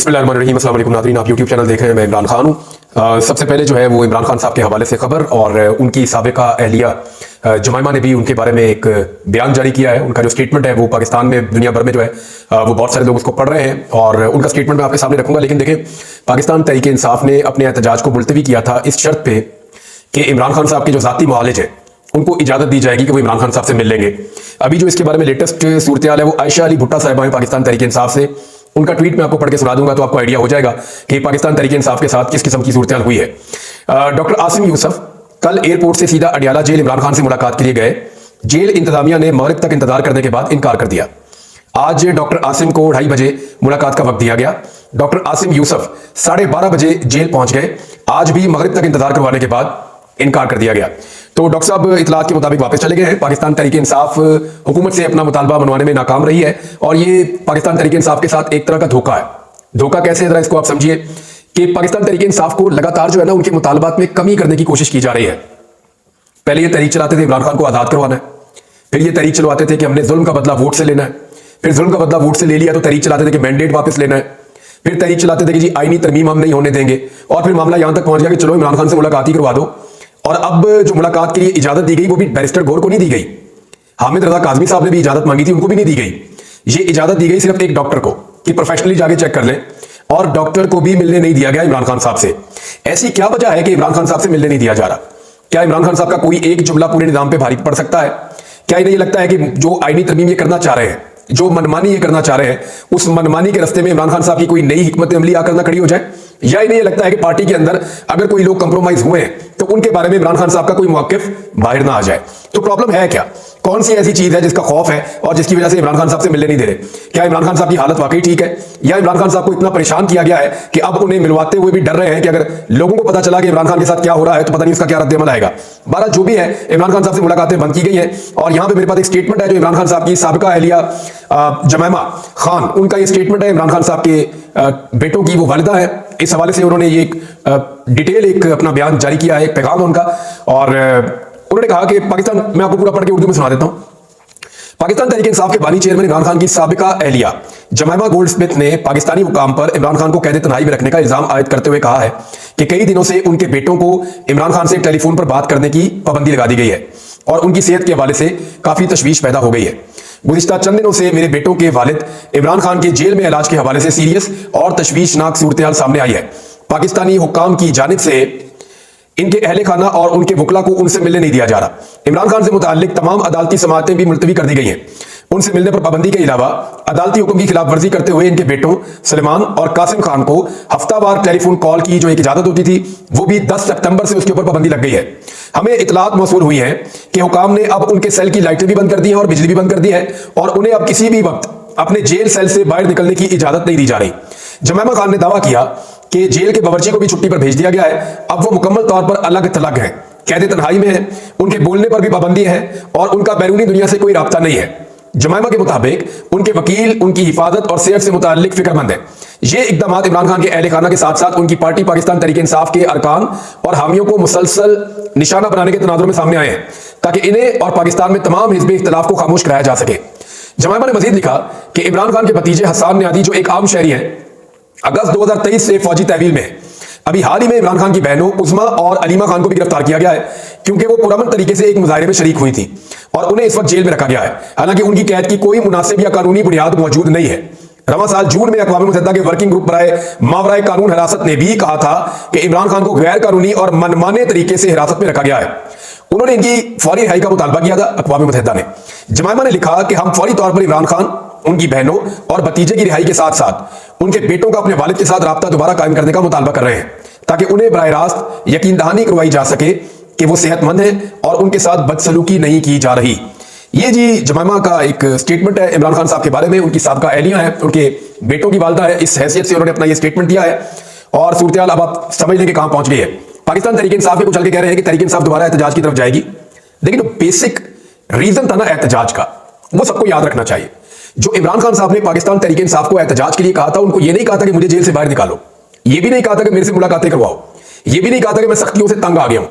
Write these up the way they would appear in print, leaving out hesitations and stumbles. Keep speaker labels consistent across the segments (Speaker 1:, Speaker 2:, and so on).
Speaker 1: बिस्मिल्लाहिर्रहमानिर्रहीम। अस्सलाम वालेकुम नाज़रीन, आप यूट्यूब चैनल देख रहे हैं। मैं इमरान खान हूँ। सबसे पहले जो है वो इमरान खान साहब के हवाले से खबर और उनकी साबिका अहलिया जमाइमा ने भी उनके बारे में एक बयान जारी किया है। उनका जो स्टेटमेंट है वो पाकिस्तान में दुनिया भर में जो है वो बहुत सारे लोग उसको पढ़ रहे हैं और उनका स्टेटमेंट मैं आपके सामने रखूंगा। लेकिन देखें, पाकिस्तान तहरीक इंसाफ ने अपने एहतजाज को मुलतवी किया था इस शर्त पे कि इमरान खान साहब के जो ज़ाती मुआलिज है उनको इजाजत दी जाएगी कि वो इमरान खान साहब से मिल लेंगे। अभी जो इसके बारे में लेटेस्ट सूरत हाल है वो आयशा अली भुट्टा साहिबा हैं पाकिस्तान तहरीक इंसाफ से। उनका ट्वीट मैं आपको पढ़ के सुना दूंगा तो आपको आइडिया हो जाएगा कि पाकिस्तान तहरीक इंसाफ के साथ किस किस्म की सूरत हाल हुई है। डॉक्टर आसिम यूसुफ कल एयरपोर्ट से सीधा अडियाला जेल इमरान खान से मुलाकात के लिए गए। जेल इंतजामिया ने मगरिब तक इंतजार करने के बाद इनकार कर दिया। आज डॉक्टर आसिम को 2:30 बजे मुलाकात का वक्त दिया गया। डॉक्टर आसिम यूसुफ 12:30 बजे जेल पहुंच गए। आज भी मगरिब तक इंतजार करवाने के बाद इनकार कर दिया गया। तो डॉक्टर साहब इतलात के मुताबिक वापस चले गए हैं। पाकिस्तान तहरीक इंसाफ हुकूमत से अपना मुतालबा मनवाने में नाकाम रही है और ये पाकिस्तान तहरीक इंसाफ के साथ एक तरह का धोखा है। धोखा कैसे है, जरा इसको आप समझिए कि पाकिस्तान तहरीक इंसाफ को लगातार जो है ना उनके मुतालबात में कमी करने की कोशिश की जा रही है। पहले ये तहरीक चलाते थे इमरान खान को आज़ाद करवाना है, फिर ये तहरीक चलवाते थे कि हमने जुल्म का बदला वोट से लेना है, फिर जुल्म का बदला वोट से ले लिया तो तहरीक चलाते थे कि मैंडेट वापस लेना है, फिर तहरीक चलाते थे कि जी आईनी तरमीम हम नहीं होने देंगे, और फिर मामला यहां तक पहुंच गया कि चलो इमरान खान से मुलाकात ही करवा दो। और अब जो मुलाकात के लिए इजाजत दी गई वो भी बैरिस्टर गौर को नहीं दी गई। हामिद रजा काजमी साहब ने भी इजाजत मांगी थी, उनको भी नहीं दी गई। ये इजाजत दी गई सिर्फ एक डॉक्टर को कि प्रोफेशनली जाके चेक कर लें, और डॉक्टर को भी मिलने नहीं दिया गया इमरान खान साहब से। ऐसी क्या वजह है कि इमरान खान साहब से मिलने नहीं दिया जा रहा? क्या इमरान खान साहब का कोई एक जुमला पूरे निजाम पे भारी पड़ सकता है? क्या इन्हें लगता है कि जो आईनी तरमीम ये करना चाह रहे हैं, जो मनमानी ये करना चाह रहे हैं, उस मनमानी के रास्ते में इमरान खान साहब की कोई नई हिकमत अमली आकर ना खड़ी हो जाए? या इन्हें लगता है कि पार्टी के अंदर अगर कोई लोग कंप्रोमाइज हुए हैं तो उनके बारे में इमरान खान साहब का कोई मौकिफ बाहर ना आ जाए? तो प्रॉब्लम है क्या? कौन सी ऐसी चीज है जिसका खौफ है और जिसकी वजह से इमरान खान साहब से मिलने नहीं दे रहे? क्या इमरान खान साहब की हालत वाकई ठीक है, या इमरान खान साहब को इतना परेशान किया गया है कि अब उन्हें मिलवाते हुए भी डर रहे हैं कि अगर लोगों को पता चला कि इमरान खान के साथ क्या हो रहा है तो पता नहीं उसका क्या रद्द-ए-अमल आएगा? बहरहाल जो भी है, इमरान खान साहब से मुलाकातें बंद की गई हैं। और यहां पे मेरे पास एक स्टेटमेंट है जो इमरान खान साहब की साबिका अहलिया जमाइमा खान, उनका ये स्टेटमेंट है। इमरान खान साहब के बेटों की वो वालिदा है। इस हवाले से उन्होंने ये डिटेल एक अपना बयान जारी किया है, एक पैगाम है उनका। और उन्होंने कहा कि पाकिस्तान, मैं आपको पूरा पढ़ के उर्दू में सुना देता हूं। पाकिस्तान तहरीक इंसाफ के बानी चेयरमैन इमरान खान की साबिका अहलिया जमाइमा गोल्डस्मिथ ने पाकिस्तानी हुकाम पर इमरान खान को कैद तन्हाई में रखने का इल्जाम आयद करते हुए कहा है कि कई दिनों से उनके बेटों को इमरान खान से टेलीफोन पर बात करने की पाबंदी लगा दी गई है और उनकी सेहत के हवाले से काफी तशवीश पैदा हो गई है। गुज़िश्ता चंद दिनों से मेरे बेटों के वालिद इमरान खान के जेल में इलाज के हवाले से सीरियस और तशवीशनाक सूरत हाल सामने आई है। पाकिस्तानी हुकाम की जानिब से इनके अहले खाना और उनके वकला को उनसे मिलने नहीं दिया जा रहा। इमरान खान से मुताल्लिक तमाम अदालती समाअतें भी मुलतवी कर दी गई हैं। उनसे मिलने पर पाबंदी के अलावा अदालती हुक्म की खिलाफ वर्जी करते हुए इनके बेटों सलमान और कासिम खान को हफ्तावार टेलीफोन कॉल की जो एक इजाजत होती थी वो भी 10 सितंबर से उसके ऊपर पाबंदी लग गई है। हमें इतलात मौसूल हुई है कि हुकाम ने अब उनके सेल की लाइटें भी बंद कर दी हैं और बिजली भी बंद कर दी है और उन्हें अब किसी भी वक्त अपने जेल सेल से बाहर निकलने की इजाजत नहीं दी जा रही। जमाइमा खान ने दावा किया कि जेल के बावर्ची को भी छुट्टी पर भेज दिया गया है। अब वो मुकम्मल तौर पर अलग थलग है, कैद तन्हाई में है, उनके बोलने पर भी पाबंदी है और उनका बैरूनी दुनिया से कोई राब्ता नहीं है। जमाइमा के मुताबिक उनके वकील उनकी हिफाजत और सेहत से मुताल्लिक फिक्रमंद है। ये इकदाम इमरान खान के अहले खाना के साथ साथ उनकी पार्टी पाकिस्तान तहरीक इंसाफ के अरकान और हामियों को मुसलसल निशाना बनाने के तनाजुर में सामने आए हैं ताकि इन्हें और पाकिस्तान में तमाम हिज़्ब इख्तिलाफ को खामोश कराया जा सके। जमाइमा ने मजीद लिखा कि इमरान खान के भतीजे हसन न्यादी जो एक आम शहरी हैं, अगस्त 2023 से फौजी तहवील में है। अभी हाल ही में इमरान खान की बहनों उज़मा और अलीमा खान को भी गिरफ्तार किया गया है क्योंकि वो पुरअमन तरीके से एक मुजाहरे में शरीक हुई थी और उन्हें इस वक्त जेल में रखा गया है। हालांकि उनकी कैद की कोई मुनासिब या कानूनी बुनियाद मौजूद नहीं है। रवां साल जून में अक़वाम मुत्तहिदा के वर्किंग ग्रुप बराए मावराए कानून हिरासत ने भी कहा था कि इमरान खान को गैर कानूनी और मनमाने तरीके से हिरासत में रखा गया है। उन्होंने इनकी फौरी रिहाई का मुतालबा किया था अक़वाम मुत्तहिदा ने। जमाइमा ने लिखा कि हम फौरी तौर पर इमरान खान, उनकी बहनों और भतीजे की रिहाई के साथ साथ उनके बेटों का अपने वालिद के साथ राब्ता दोबारा कायम करने का मुतालबा कर रहे हैं ताकि उन्हें बराह रास्त यकीन दहानी करवाई जा सके कि वो सेहतमंद हैं और उनके साथ बदसलूकी नहीं की जा रही। ये जी जमाइमा का एक स्टेटमेंट है इमरान खान साहब के बारे में। उनकी साबिका अहलिया है, उनके बेटों की वालिदा है। इस हैसियत से उन्होंने अपना ये स्टेटमेंट दिया है और सूरत हाल अब आप समझ लें कि कहां पहुंच गई है। पाकिस्तान तहरीक इंसाफ के कुछ हल्के कह रहे हैं कि तहरीक इंसाफ दोबारा एहतजाज की तरफ जाएगी, लेकिन जो बेसिक रीजन था ना एहतजाज का, वो सबको याद रखना चाहिए। जो इमरान खान साहब ने पाकिस्तान तहरीक इंसाफ को एहतजाज के लिए कहा था, उनको ये नहीं कहा था कि मुझे जेल से बाहर निकालो, ये भी नहीं कहा था कि मेरे से मुलाकातें करवाओ, ये भी नहीं कहा था कि मैं सख्तियों से तंग आ गया हूं।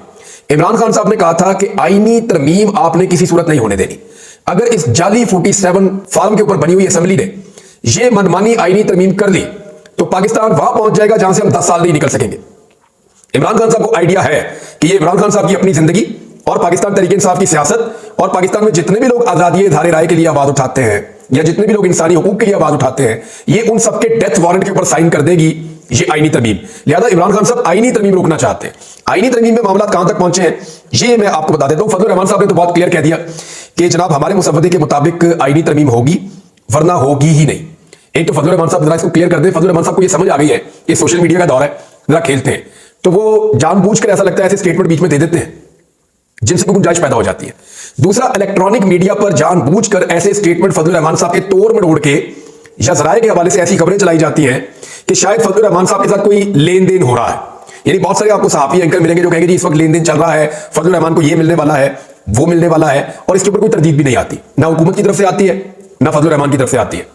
Speaker 1: इमरान खान साहब ने कहा था कि आईनी तरमीम आपने किसी सूरत नहीं होने देनी। अगर इस जाली 47 फार्म के ऊपर बनी हुई असेंबली ने ये मनमानी आईनी तरमीम कर ली तो पाकिस्तान वहां पहुंच जाएगा जहां से हम 10 साल नहीं निकल सकेंगे। इमरान खान साहब को आइडिया है कि ये इमरान खान साहब की अपनी जिंदगी और पाकिस्तान तरीके इंसाफ की सियासत और पाकिस्तान में जितने भी लोग आजादी धारे राय के लिए आवाज उठाते हैं या जितने भी लोग इंसानी हुकूक के लिए आवाज उठाते हैं, ये उन सबके डेथ वारंट के ऊपर साइन कर देगी ये आईनी तरमीम। लिहाजा इमरान खान साहब आईनी तरमीम रोकना चाहते हैं। आईनी तरमीम में मामला कहां तक पहुंचे हैं ये मैं आपको बता देता हूं। फजलुर रहमान साहब ने तो बहुत क्लियर कह दिया कि जनाब हमारे मुसव्वदे के मुताबिक आईनी तरमीम होगी, वरना होगी ही नहीं। एक तो फजलुर रहमान साहब जरा इसको क्लियर कर दे। फजलुर रहमान साहब को ये समझ आ गई है कि सोशल मीडिया का दौर है, जरा खेलते हैं, तो वो जानबूझकर ऐसा लगता है ऐसे स्टेटमेंट बीच में दे देते हैं जिनसे कोई गुंजाइश पैदा हो जाती है। दूसरा, इलेक्ट्रॉनिक मीडिया पर जानबूझकर ऐसे स्टेटमेंट फजलुर रहमान साहब के तोड़ मरोड़ के या जराए के हवाले से ऐसी खबरें चलाई जाती हैं कि शायद फजलुर रहमान साहब के साथ कोई लेन देन हो रहा है। यानी बहुत सारे आपको सहाफी एंकर मिलेंगे जो कहेंगे जी इस वक्त लेन देन चल रहा है, फजलुर रहमान को ये मिलने वाला है, वो मिलने वाला है, और इसके ऊपर कोई तरदीद भी नहीं आती, ना हुकूमत की तरफ से आती है ना फजलुर रहमान की तरफ से आती है।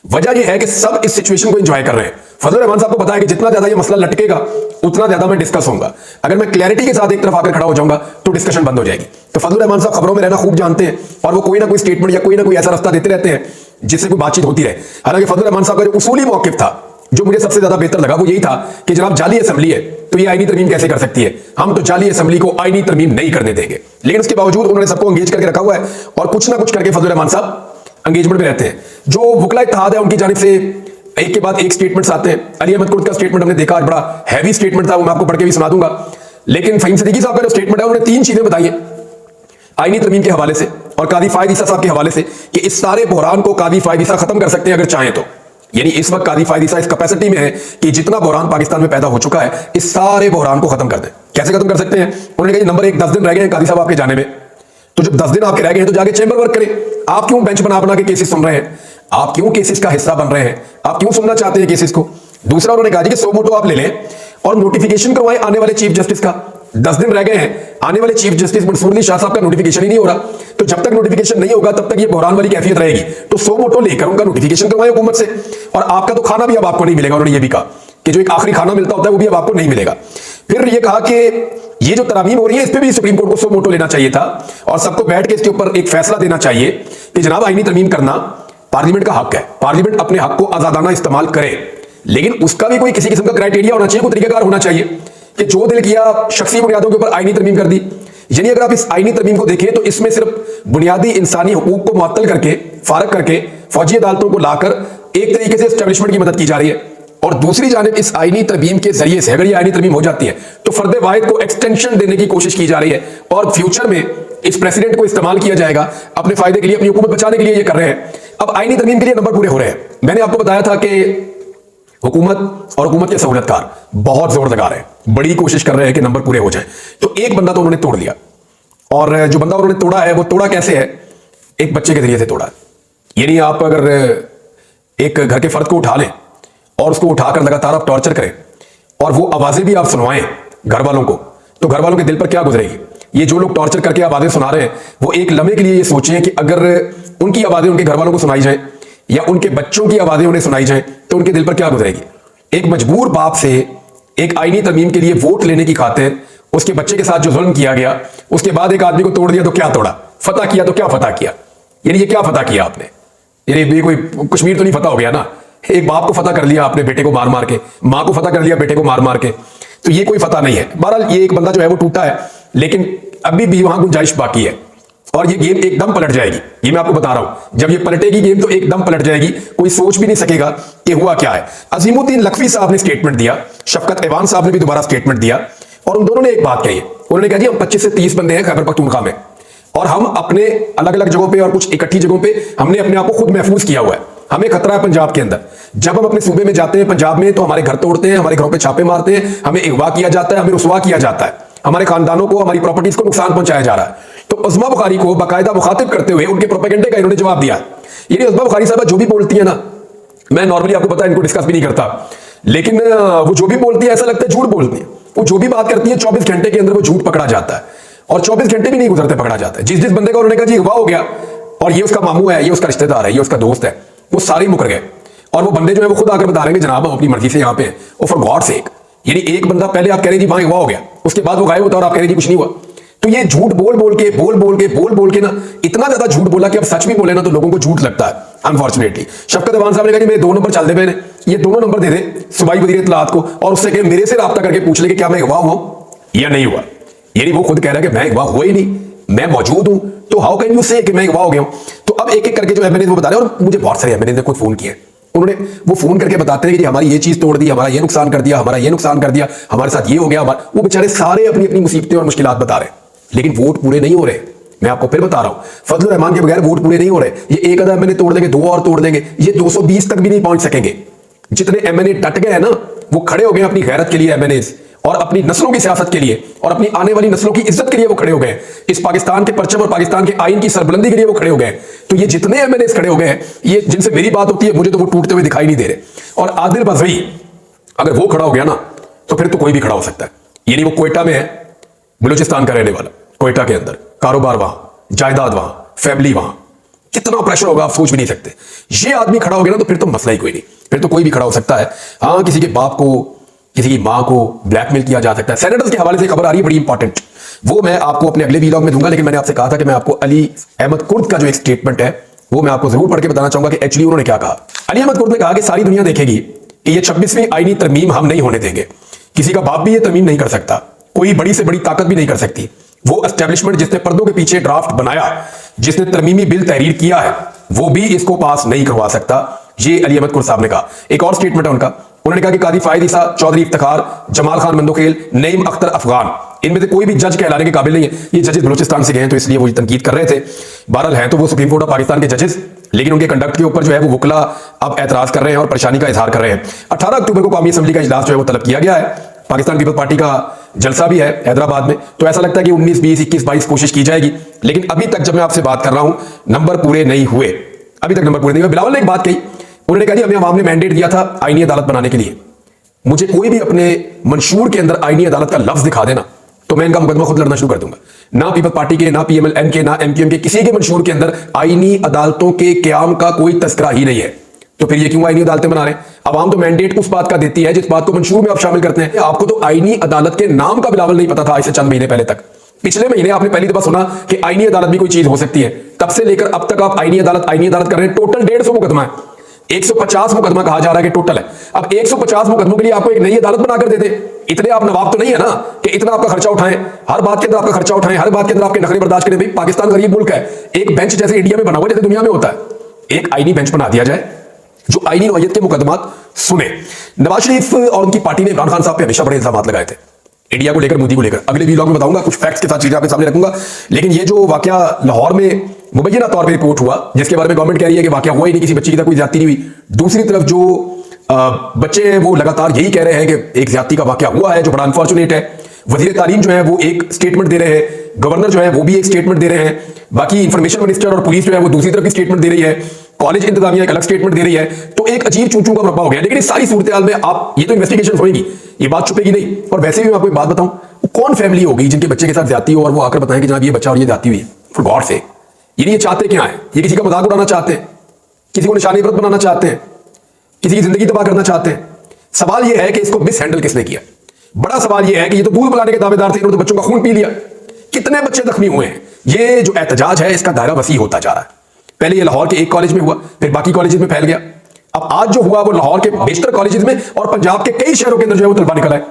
Speaker 1: वजह यह है कि सब इस सिचुएशन को एंजॉय कर रहे हैं। फजलुर रहमान साहब को पता है कि जितना ज्यादा ये मसला लटकेगा उतना ज्यादा मैं डिस्कस होऊंगा। अगर मैं क्लैरिटी के साथ एक तरफ आकर खड़ा हो जाऊंगा तो डिस्कशन बंद हो जाएगी। तो फजलुर रहमान साहब खबरों में रहना खूब जानते हैं और वो कोई ना कोई स्टेटमेंट या कोई ना कोई ऐसा रास्ता देते रहते हैं जिससे कोई बातचीत होती रहे। हालांकि फजलुर रहमान साहब का जो उसूली मौकिफ था, जो मुझे सबसे ज्यादा बेहतर लगा, वो यही था कि जनाब जाली असेंबली है तो ये आईनी तरमीम कैसे कर सकती है, हम तो जाली असेंबली को आईनी तरमीम नहीं करने देंगे। लेकिन उसके बावजूद उन्होंने सबको एंगेज करके रखा हुआ है और कुछ ना कुछ करके फजलुर रहमान साहब एंगेजमेंट में रहते हैं। जो वकला इत्तेहाद है उनकी जानिब से एक के बाद एक स्टेटमेंट्स आते हैं। अली अहमद कुर्द का स्टेटमेंट हमने देखा, बड़ा हैवी स्टेटमेंट था, वो मैं आपको पढ़ के भी सुना दूंगा। लेकिन फहीम सिद्दीकी साहब का जो स्टेटमेंट है उन्होंने 3 चीजें बताई हैं आईनी तरमीम के हवाले से और कादी फायद ईसा साहब के हवाले से कि इस सारे बहरान को कादी फायद ईसा खत्म कर सकते हैं अगर चाहें तो। यानी इस वक्त कादी फायद ईसा इस कैपेसिटी में है कि जितना बहरान पाकिस्तान में पैदा हो चुका है इस सारे बहरान को खत्म कर दें। कैसे खत्म कर सकते हैं? उन्होंने कहा नंबर 1, 10 दिन रह गए हैं कादी साहब आपके जाने में, तो जब 10 दिन आपके रह गए हैं तो जाके चैम्बर वर्क करें। आप क्यों बेंच बना के केसेस सुन रहे हैं? आप क्यों केसेस का हिस्सा बन रहे हैं? आप क्यों सुनना चाहते हैं केसेस को? दूसरा, उन्होंने कहा कि 100 मोटो आप ले लें और नोटिफिकेशन करवाएं आने वाले चीफ जस्टिस का। 10 दिन रह गए हैं, आने वाले चीफ जस्टिस मंसूर अली शाह साहब का नोटिफिकेशन ही नहीं हो रहा, तो जब तक नोटिफिकेशन नहीं होगा तब तक ये बहरान वाली कैफियत रहेगी। तो 100 मोटो लेकर उनका नोटिफिकेशन करवाएं हुकूमत से, और आपका तो खाना भी अब आपको नहीं मिलेगा। उन्होंने ये भी कहा कि जो एक आखिरी खाना मिलता होता है वो भी अब आपको नहीं मिलेगा। फिर ये कहा कि ये जो तरामीम हो रही है इस पे भी सुप्रीम कोर्ट को 100 मोटो लेना चाहिए था और सबको बैठ के इसके ऊपर एक फैसला देना चाहिए कि जनाब आईनी तरमीम करना पार्लियामेंट का हक है, पार्लियामेंट अपने हक को आजादाना इस्तेमाल करे, लेकिन उसका भी कोई किसी किस्म का क्राइटेरिया होना चाहिए, कोई तरीकाकार होना चाहिए कि जो दिल किया शख्सी बुनियादों के ऊपर आईनी तरमीम कर दी। यानी अगर आप इस आईनी तरमीम को देखें तो इसमें सिर्फ बुनियादी इंसानी हुकूक को मुअत्तल करके, फारग करके फौजी अदालतों को लाकर एक तरीके से एस्टेब्लिशमेंट की मदद की जा रही है, और दूसरी जानिब इस आईनी तरमीम के जरिए से अगर ये आईनी तरमीम हो जाती है तो फर्द वाहिद को एक्सटेंशन देने की कोशिश की जा रही है और फ्यूचर में इस प्रेसिडेंट को इस्तेमाल किया जाएगा अपने फायदे के लिए, अपनी हुकूमत बचाने के लिए ये कर रहे हैं। अब आईनी तरमीम के लिए नंबर पूरे हो रहे हैं। मैंने आपको बताया था कि हुकूमत और हुकूमत के सहूलतकार बहुत जोर लगा रहे हैं, बड़ी कोशिश कर रहे हैं कि नंबर पूरे हो जाए। तो एक बंदा तो उन्होंने तोड़ लिया, और जो बंदा उन्होंने तोड़ा है वो तोड़ा कैसे है? एक बच्चे के जरिए से तोड़ा। यानी आप अगर एक घर के फर्द को उठा लें और उसको उठाकर लगातार आप टॉर्चर करें और वो आवाजें भी आप सुनवाएं घर वालों को, तो घर वालों के दिल पर क्या गुजरेगी? ये जो लोग टॉर्चर करके आवाजें सुना रहे हैं वो एक लम्हे के लिए ये सोचें कि अगर उनकी आवाजें उनके घर वालों को सुनाई जाए या उनके बच्चों की आवाजें उन्हें सुनाई जाए तो उनके दिल पर क्या गुजरेगी? एक मजबूर बाप से एक आईनी तरमीम के लिए वोट लेने की खातिर उसके बच्चे के साथ जो जुल्म किया गया, उसके बाद एक आदमी को तोड़ दिया तो क्या तोड़ा? फतह किया तो क्या फतह किया? यानी ये क्या फतह किया आपने? यानी ये कोई कश्मीर तो नहीं फतह हो गया ना? एक बाप को फतह कर लिया आपने बेटे को मार मार के, मां को फतह कर लिया बेटे को मार मार के, तो ये कोई फतह नहीं है। बहरहाल ये एक बंदा जो है वो टूटा है, लेकिन अभी भी वहां गुंजाइश बाकी है और ये गेम एकदम पलट जाएगी। ये मैं आपको बता रहा हूं, जब ये पलटेगी गेम तो एकदम पलट जाएगी, कोई सोच भी नहीं सकेगा कि हुआ क्या है। अजीमुद्दीन लखवी साहब ने स्टेटमेंट दिया, शफकत ऐवान साहब ने भी दोबारा स्टेटमेंट दिया, और उन दोनों ने एक बात कही है। उन्होंने कहा जी हम 25 से 30 बंदे हैं खैबर पख्तूनख्वा में, और हम अपने अलग अलग जगहों पे और कुछ इकट्ठी जगहों पे हमने अपने आप को खुद महफूज किया हुआ है। हमें खतरा है पंजाब के अंदर। जब हम अपने सूबे में जाते हैं पंजाब में तो हमारे घर तोड़ते हैं, हमारे घरों पे छापे मारते हैं, हमें अगवा किया जाता है, हमें रुसवा किया जाता है, हमारे खानदानों को, हमारी प्रॉपर्टीज को नुकसान पहुंचाया जा रहा है। तो उज़्मा बुखारी को बाकायदा मुखातिब करते हुए उनके प्रोपेगेंडे का इन्होंने जवाब दिया। ये उज़्मा बुखारी साहब जो भी बोलती है ना, मैं नॉर्मली आपको पता है इनको डिस्कस भी नहीं करता, लेकिन वो जो भी बोलती है ऐसा लगता है झूठ बोलती है। वो जो भी बात करती है 24 घंटे के अंदर वो झूठ पकड़ा जाता है, और 24 घंटे भी नहीं गुजरते पकड़ा जाता है। जिस बंदे का उन्होंने कहा जी अगवा हो गया और ये उसका मामू है, ये उसका रिश्तेदार है, ये उसका दोस्त है, वो सारे मुकर गए। और वो बंदे जो है वो खुद आकर बता रहे हैं जनाब हम अपनी मर्जी से यहाँ पे हैं। और फॉर गॉड सेक, यानी एक बंदा पहले आप कह रहे हैं जी वहां अगवा हो गया, उसके बाद वो गायब होता और आप कह रहे हैं जी कुछ नहीं हुआ। तो ये झूठ बोल बोल के ना इतना ज्यादा झूठ बोला कि अब सच भी बोले ना तो लोगों को झूठ लगता है अनफॉर्चुनेटली। शफकत ऐवान साहब ने कहा जी मेरे 2 नंबर चलते पे ने, ये दोनों नंबर दे दे सूबाई वजीर इत्तलाआत को और उससे कहे मेरे से रब्ता करके पूछ ले कि क्या मैं अगवा हुआ या नहीं हुआ। यानी वो खुद कह रहा है कि मैं अगवा हुआ ही नहीं, मैं मौजूद हूं, तो हाउ कैन यू से कि मैं अगवा हो गया हूं। तो अब एक एक करके जो एमएनए वो बता रहे हैं, और मुझे बहुत सारे एमएनए ने खुद फोन किए, उन्होंने वो फोन करके बताते हैं कि हमारी ये चीज तोड़ दी, हमारा ये नुकसान कर दिया, हमारा ये नुकसान कर दिया, हमारे साथ ये हो गया। वो बेचारे सारे अपनी अपनी मुसीबतें और मुश्किलात बता रहे हैं, लेकिन वोट पूरे नहीं हो रहे। मैं आपको फिर बता रहा हूं, फजलुर रहमान के बगैर वोट पूरे नहीं हो रहे। ये एक आधा एमएनए तोड़ देंगे, दो और तोड़ देंगे, ये 220 तक भी नहीं पहुंच सकेंगे। जितने एमएनए डट गए हैं ना, वो खड़े हो गए अपनी गैरत के लिए एमएनए, और अपनी नस्लों की सियासत के लिए, और अपनी आने वाली नस्लों की इज्जत के लिए वो खड़े हो गए। इस पाकिस्तान के परचम और पाकिस्तान के आइन की सरबुलंदी के लिए वो खड़े हो गए। तो ये जितने एमएनए खड़े हो गए हैं, ये जिनसे मेरी बात होती है, मुझे तो वो टूटते हुए दिखाई नहीं दे रहे। और आदिल बजवी अगर वो खड़ा हो गया ना, तो फिर तो कोई भी खड़ा हो सकता है। यानी वो कोयटा में है, बलूचिस्तान का रहने वाला, कोयटा के अंदर कारोबार वहां, जायदाद वहां, फैमिली वहां, कितना प्रेशर होगा आप सोच भी नहीं सकते। ये आदमी खड़ा हो गया ना, तो फिर तो मसला ही कोई नहीं, फिर तो कोई भी खड़ा हो सकता है। हाँ, किसी के बाप को, किसी की मां को ब्लैकमेल किया जा सकता है। सेनेटर्स के हवाले से खबर आ रही है बड़ी इंपॉर्टेंट, वो मैं आपको अपने अगले वीलॉग में दूंगा। लेकिन मैंने आपसे कहा था कि मैं आपको अली अहमद कुर्द का जो एक स्टेटमेंट है, वो मैं आपको जरूर पढ़ के बताना चाहूंगा कि एक्चुअली उन्होंने क्या कहा। अली अहमद कुर्द ने कहा कि सारी दुनिया देखेगी कि ये 26वीं आईनी तरमीम हम नहीं होने देंगे। किसी का बाप भी ये तरमीम नहीं कर सकता, कोई बड़ी से बड़ी ताकत भी नहीं कर सकती। वो एस्टेब्लिशमेंट जिसने पर्दों के पीछे ड्राफ्ट बनाया, जिसने तरमीमी बिल तहरीर किया है, वो भी इसको पास नहीं करवा सकता। ये अली अहमद कुर्द साहब ने कहा। एक और स्टेटमेंट है उनका, उन्होंने कहा कि कादी फायद ईसा, चौधरी इफ्तिखार, जमाल खान मंदोखेल, नईम अख्तर अफगान, इनमें से कोई भी जज कहलाने के काबिल नहीं है। ये जजेस बलूचिस्तान से गए हैं, तो इसलिए वो तनकीद कर रहे थे। बहरहाल हैं तो वो सुप्रीम कोर्ट ऑफ पाकिस्तान के जजेस, लेकिन उनके कंडक्ट के ऊपर जो है वो वकला अब एतराज कर रहे हैं और परेशानी का इजहार कर रहे हैं। 18 अक्टूबर को कौमी असम्बली का इजलास जो है वो तलब किया गया है। पाकिस्तान पीपल्स पार्टी का जलसा भी है हैदराबाद में, तो ऐसा लगता है कि 19, 20, 21, 22 कोशिश की जाएगी। लेकिन अभी तक जब मैं आपसे बात कर रहा हूं, नंबर पूरे नहीं हुए, अभी तक नंबर पूरे नहीं हुए। बिलावल ने एक बात कही, उन्होंने कहा हमें अवाम ने मैंडेट दिया था आईनी अदालत बनाने के लिए। मुझे कोई भी अपने मंशूर के अंदर आईनी अदालत का लफ्ज दिखा देना, तो मैं इनका मुकदमा खुद लड़ना शुरू कर दूंगा। ना पीपल्स पार्टी के, ना पीएमएल के, ना एमक्यूएम के, किसी के मंशूर के अंदर आईनी अदालतों के क्याम का कोई तस्करा ही नहीं है। तो फिर ये क्यों आईनी अदालतें बना रहे हैं? अवाम तो मैंडेट उस बात का देती है जिस बात को मंशूर में आप शामिल करते हैं। आपको तो आईनी अदालत के नाम का बिलावल नहीं पता था इससे चंद महीने पहले तक। पिछले महीने आपने पहली दफा सुना कि आईनी अदालत भी कोई चीज हो सकती है, तब से लेकर अब तक आप आईनी अदालत कर रहे हैं। टोटल 150 मुकदमा है, 150 मुकदमा कहा जा रहा है कि टोटल है। अब 150 मुकदमों के लिए आपको एक नई अदालत बनाकर दे दे, इतने आप नवाब तो नहीं है ना कि इतना आपका खर्चा उठाएं, हर बात के अंदर आपका खर्चा उठाएं, हर बात के अंदर आपके नखरे बर्दाश्त करें। भाई पाकिस्तान गरीब मुल्क है, एक बेंच जैसे इंडिया में बना हुआ जैसे दुनिया में होता है, एक आईनी बेंच बना दिया जाए जो आईनी नौयत के मुकदमात सुने। नवाज शरीफ और उनकी पार्टी ने इमरान खान साहब पे हमेशा बड़े इल्जाम लगाए थे, इंडिया को लेकर, मोदी को लेकर। अगले वीलॉग में बताऊंगा, कुछ फैक्ट्स के साथ चीजें आपके सामने रखूंगा। लेकिन ये जो वाकया लाहौर में मुबैना तौर पर रिपोर्ट हुआ, जिसके बारे में गवर्नमेंट कह रही है कि वाकया हुआ ही नहीं, किसी बच्ची की तरह कोई ज्यादती नहीं हुई। दूसरी तरफ जो बच्चे हैं वो लगातार यही कह रहे हैं कि एक ज्यादती का वाकया हुआ है, जो बड़ा अनफॉर्चुनेट है। वजीर तालीम जो है वो एक स्टेटमेंट दे रहे हैं, गवर्नर जो है वो भी एक स्टेटमेंट दे रहे हैं, बाकी इंफॉर्मेशन मिनिस्टर और पुलिस जो है वो दूसरी तरफ की स्टेटमेंट दे रही है, कॉलेज इंतजामिया एक अलग स्टेटमेंट दे रही है। तो एक अजीब चूचू का मुरब्बा हो गया। लेकिन इस सारी सूरत हाल में आप, ये तो इन्वेस्टिगेशन होगी, ये बात छुपेगी नहीं। और वैसे भी मैं आपको एक बात बताऊं, कौन फैमिली होगी जिनके बच्चे के साथ ज्यादती हो और वो आकर बताएं कि जनाब ये बच्चा और ये ज्यादती हुई है? फॉर गॉड से, ये चाहते क्या है? ये किसी का मजाक उड़ाना चाहते हैं, किसी को निशानी इबरत बनाना चाहते हैं, किसी की जिंदगी तबाह करना चाहते हैं। सवाल यह है कि इसको मिस हैंडल किसने किया? बड़ा सवाल यह है कि ये तो दूध पिलाने के दावेदार थे, इन्होंने तो बच्चों का खून पी लिया। कितने बच्चे जख्मी हुए हैं? ये जो एहतजाज है इसका दायरा वसी होता जा रहा है। पहले ये लाहौर के एक कॉलेज में हुआ, फिर बाकी कॉलेजेस में फैल गया। अब आज जो हुआ वो लाहौर के बेशतर कॉलेजेस में और पंजाब के कई शहरों के अंदर जो है वो तलबा निकला है।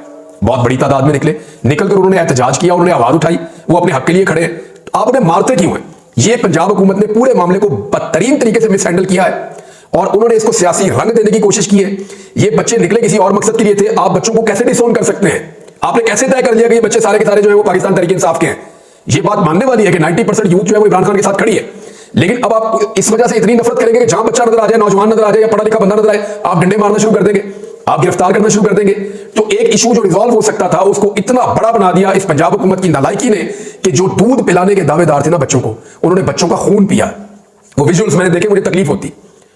Speaker 1: बहुत बड़ी तादाद में निकलकर उन्होंने एहतजाज किया, उन्होंने आवाज उठाई, वो अपने हक के लिए खड़े। तो आप उन्हें मारते क्यों हैं? ये पंजाब हुकूमत ने पूरे मामले को बदतरीन तरीके से मिसहैंडल किया है और उन्होंने इसको सियासी रंग देने की कोशिश की है। ये बच्चे निकले किसी और मकसद के लिए थे। आप बच्चों को कैसे डिसोन कर सकते हैं? आपने कैसे तय कर लिया कि ये बच्चे सारे के सारे जो है वो पाकिस्तान तहरीक इंसाफ के हैं? ये बात मानने वाली है कि 90% यूथ जो है वो इमरान खान के साथ खड़ी है। लेकिन अब आप इस वजह से इतनी नफरत करेंगे कि जहां बच्चा नजर आ जाए, नौजवान नजर आ जाए या पढ़ा लिखा बंदा नजर आए, आप डंडे मारना शुरू कर देंगे, आप गिरफ्तार करना शुरू कर देंगे। तो एक इशू जो रिजॉल्व हो सकता था उसको इतना बड़ा बना दिया इस पंजाब हुकूमत की नालायकी ने कि जो दूध पिलाने के दावेदार थे ना बच्चों को, उन्होंने बच्चों का खून पिया। वो विजुअल्स मैंने देखे, मुझे तकलीफ होती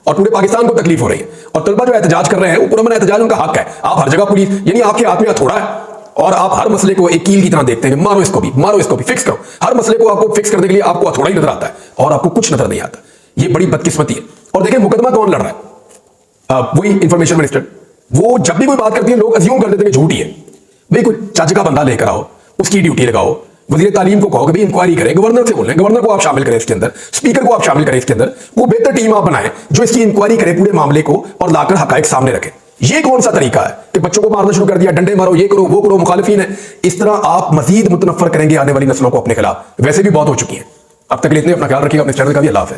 Speaker 1: और पूरे पाकिस्तान को तकलीफ हो रही है। और तलबा जो एहतजाज कर रहे हैं वो पुरअमन एहतजाज उनका हक है। आप हर जगह पुलिस, यानी आपके हाथ में हथौड़ा है और आप हर मसले को एक कील की तरह देखते हैं, मारो इसको भी, मारो इसको भी, फिक्स करो। हर मसले को आपको फिक्स करने के लिए आपको हथौड़ा ही नजर आता है और आपको कुछ नजर नहीं आता। ये बड़ी बदकिस्मती है। और देखिए मुकदमा कौन लड़ रहा है? वही इंफॉर्मेशन मिनिस्टर। वो जब भी कोई बात करती है लोग अज्यूम कर देते हैं झूठी है। भाई कोई चज का बंदा लेकर आओ, उसकी ड्यूटी लगाओ, वजीर तालीम को कहो कि भाई इंक्वायरी करें, गवर्नर से बोलें, गवर्नर को आप शामिल करें इसके अंदर, स्पीकर को आप शामिल करें इसके अंदर, वो बेहतर टीम आप बनाएं जो इसकी इंक्वायरी करे पूरे मामले को और लाकर हकायक सामने रखे। ये कौन सा तरीका है कि बच्चों को मारना शुरू कर दिया, डंडे मारो, ये करो, वो करो, मुखालिफिन है। इस तरह आप मजीद मुतनफर करेंगे आने वाली नस्लों को अपने खिलाफ, वैसे भी बहुत हो चुकी हैं। अब तक के लिए इतने, अपना ख्याल रखिएगा, अपने चैनल का भी। अल्लाह हाफ़िज़।